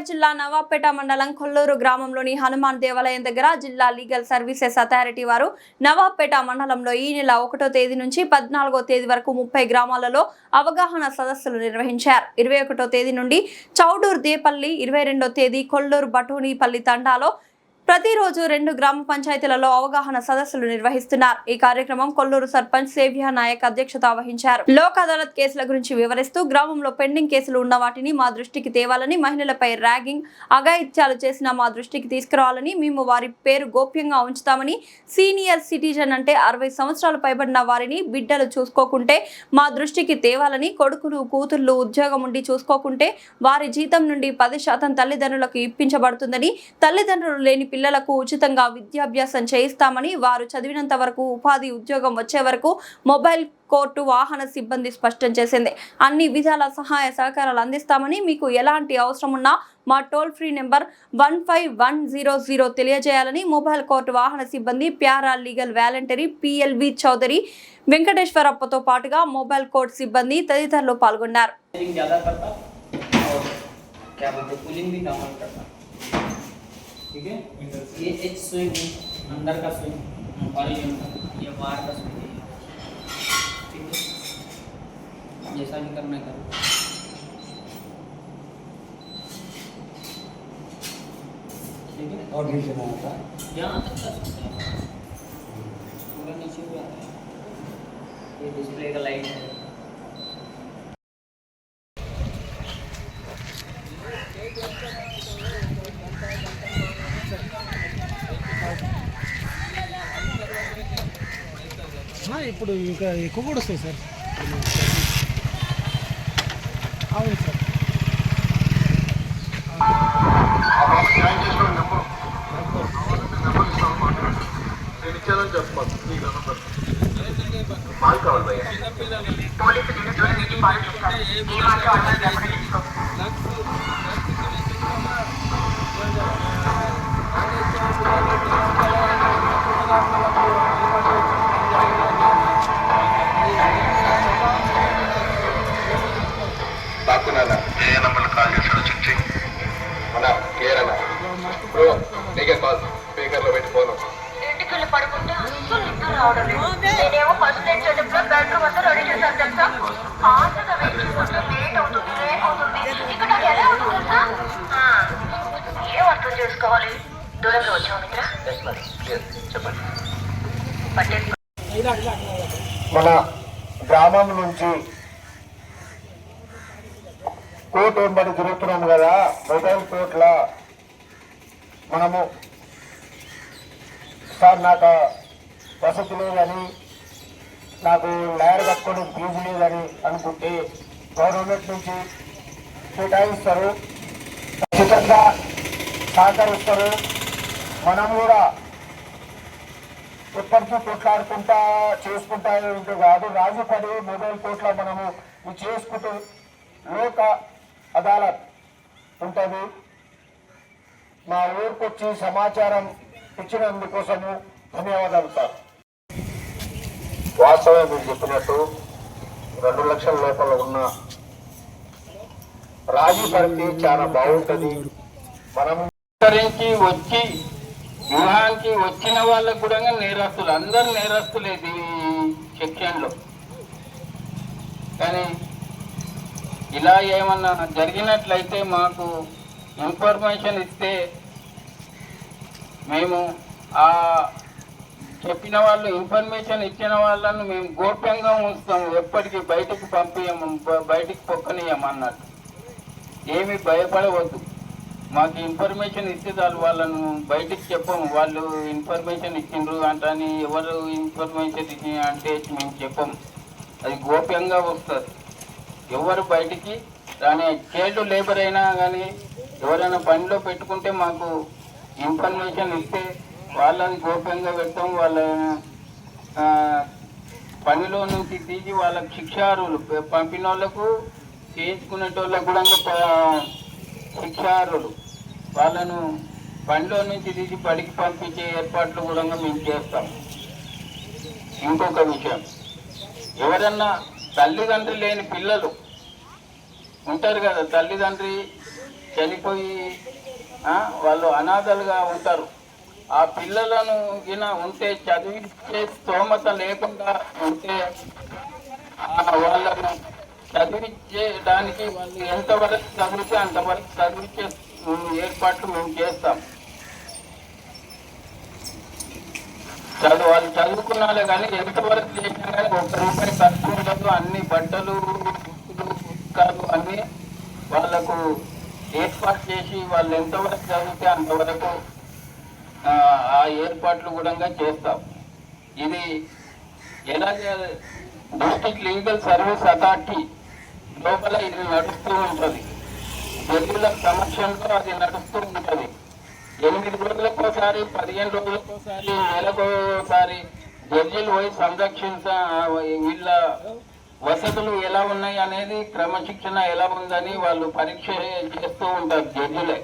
కరీంనగర్ జిల్లా నవాబ్పేట మండలం కొల్లూరు గ్రామంలోని హనుమాన్ దేవాలయం దగ్గర జిల్లా లీగల్ సర్వీసెస్ అథారిటీ వారు నవాబ్పేట మండలంలో ఈ నెల 1వ తేదీ నుంచి 14వ తేదీ వరకు 30 గ్రామాలలో అవగాహన సదస్సులు నిర్వహించారు. 21వ తేదీ నుండి చౌడూర్ దేపల్లి, 22వ తేదీ కొల్లూరు బటూనిపల్లి తండాలో ప్రతిరోజు 2 గ్రామ పంచాయతీలలో అవగాహన సదస్సులు నిర్వహిస్తున్నారు. ఈ కార్యక్రమం కొల్లూరు సర్పంచ్ సేవ్య నాయక్ అధ్యక్షత వహించారు. లోక్ అదాలత్ కేసుల గురించి వివరిస్తూ గ్రామంలో పెండింగ్ కేసులు ఉన్న వాటిని మా దృష్టికి తేవాలని, మహిళలపై ర్యాగింగ్, అఘాయిత్యాలు చేసిన మా దృష్టికి తీసుకురావాలని, మేము వారి పేరు గోప్యంగా ఉంచుతామని, సీనియర్ సిటిజన్ అంటే 60 సంవత్సరాలు పైబడిన వారిని బిడ్డలు చూసుకోకుంటే మా దృష్టికి తేవాలని, కొడుకులు కూతుర్లు ఉద్యోగం ఉండి చూసుకోకుంటే వారి జీతం నుండి 10% తల్లిదండ్రులకు ఇప్పించబడుతుందని, తల్లిదండ్రులు లేని పిల్లలకు ఉచితంగా విద్యాభ్యాసం చేయిస్తామని, వారు చదివినంత వరకు ఉపాధి ఉద్యోగం వచ్చే వరకు మొబైల్ కోర్టు వాహన సిబ్బంది స్పష్టం చేసింది. అన్ని విధాల సహాయ సహకారాలు అందిస్తామని, మీకు ఎలాంటి అవసరం ఉన్నా మా టోల్ ఫ్రీ నెంబర్ 15100 తెలియజేయాలని మొబైల్ కోర్టు వాహన సిబ్బంది, para legal voluntary PLV Chaudhary, వెంకటేశ్వరప్పతో పాటుగా మొబైల్ కోర్టు సిబ్బంది తదితరులు పాల్గొన్నారు. ठीक है, ये एच स्विंग अंदर का स्विंग ओरिजिन का, ये बाहर का स्विंग है, ठीक है, जैसा भी करना करो, ठीक है। और नीचे ना आता यहाँ तक कर सकते हैं, पूरा नीचे भी आता है। ये डिस्प्ले का लाइट है, ఇప్పుడు ఇంకా ఎక్కువ కూడా వస్తాయి సార్. అవును సార్. స్పీకర్లో పెట్టుకోను ఇంటికి వెళ్ళి పడుకుంటే అస్సలు నిద్ర రావడం లేదు. నేనేమో ఫస్ట్ నైట్ సెటప్లో బెడ్రూమ్ అంతా రెడీ చేశాను తెలుసా. ఫాస్ట్గా వెయిట్ చేసుకుంటే లేట్ అవుతుంది. ఇక్కడ నాకు ఎలా అవుతుంది తెలుసా. ఏం అర్థం చేసుకోవాలి. దూరంగా వచ్చావు నిద్ర. చెప్పండి. మన గ్రామం నుంచి కోర్టు వెంబడి తిరుగుతున్నాం కదా, మొబైల్ కోర్టులో మనము సార్ నాకు వసతి లేదని, నాకు లాయర్ కట్టుకొని ఫీజు లేదని అనుకుంటే గవర్నమెంట్ నుంచి కేటాయిస్తారు, ఖచ్చితంగా సహకరిస్తారు. మనం కూడా ఎప్పటికీ కొట్లాడుకుంటా చేసుకుంటా ఉంటే కాదు, రాజుపడి మొబైల్ కోర్టులో మనము ఇది చేసుకుంటూ లోక్ అదాలత్ ఉంటుంది. మా ఊరికి వచ్చి సమాచారం ఇచ్చినందుకోసము ధన్యవాదాలు సార్. వాస్తవం మీరు చెప్పినట్టు 2 లక్షల లోపల ఉన్న రాజీ పడితే చాలా బాగుంటుంది. మనం వచ్చి వివాహానికి వచ్చిన వాళ్ళకు కూడా నేరస్తులు, అందరు నేరస్తులే ఈ సెక్షన్లో. కానీ ఇలా ఏమన్నా జరిగినట్లయితే మాకు ఇన్ఫర్మేషన్ ఇస్తే మేము ఆ చెప్పిన వాళ్ళు ఇన్ఫర్మేషన్ ఇచ్చిన వాళ్ళను మేము గోప్యంగా ఉంచుతాము, ఎప్పటికీ బయటకు పంపించము, బయటికి పొక్కనియమన్నట్టు. ఏమి భయపడవద్దు, మాకు ఇన్ఫర్మేషన్ ఇస్తే చాలు, వాళ్ళను బయటికి చెప్పము. వాళ్ళు ఇన్ఫర్మేషన్ ఇచ్చిండ్రు అంటని ఎవరు ఇన్ఫర్మేషన్ ఇచ్చి అంటే మేము చెప్పము, అది గోప్యంగా వస్తుంది. ఎవరు బయటికి రాని, చైల్డ్ లేబర్ అయినా కానీ ఎవరైనా పనిలో పెట్టుకుంటే మాకు ఇన్ఫర్మేషన్ ఇస్తే వాళ్ళని గోప్యంగా పెడతాం. వాళ్ళ పనిలో నుంచి తీసి వాళ్ళకి శిక్షార్హులు, పంపిన వాళ్ళకు చేయించుకునేటోళ్ళకు కూడా శిక్షార్హులు, వాళ్ళను పనిలో నుంచి తీసి బడికి పంపించే ఏర్పాట్లు కూడా మేము చేస్తాం. ఇంకొక విషయం, ఎవరన్నా తల్లిదండ్రులు లేని పిల్లలు ఉంటారు కదా, తల్లిదండ్రి చనిపోయి వాళ్ళు అనాథలుగా ఉంటారు. ఆ పిల్లలను ఉంటే చదివించే స్తోమత లేకుండా ఉంటే వాళ్ళను చదివించేయడానికి వాళ్ళు ఎంతవరకు చదివితే అంతవరకు చదివించే ఏర్పాట్లు మేము చేస్తాం. వాళ్ళు చదువుకున్నాలే కానీ ఎంతవరకు చేసినా కానీ ₹1 ఖర్చు ఉండదు. అన్ని బట్టలు, పుస్తకాలు అన్నీ వాళ్ళకు ఏర్పాటు చేసి వాళ్ళు ఎంతవరకు చదివితే అంతవరకు ఆ ఏర్పాట్లు కూడా చేస్తాం. ఇది ఎలాగే డిస్ట్రిక్ట్ లీగల్ సర్వీస్ అథారిటీ లోపల ఇది నడుస్తూ ఉంటుంది. జడ్జిల సమక్షంలో అది నడుస్తూ ఉంటుంది. 8 రోజులకోసారి, 15 రోజులకోసారి, నెలకోసారి జడ్జిలు పోయి వీళ్ళ వసతులు ఎలా ఉన్నాయి అనేది, క్రమశిక్షణ ఎలా ఉందని వాళ్ళు పరీక్ష చేస్తూ ఉంటారు జడ్జిలే.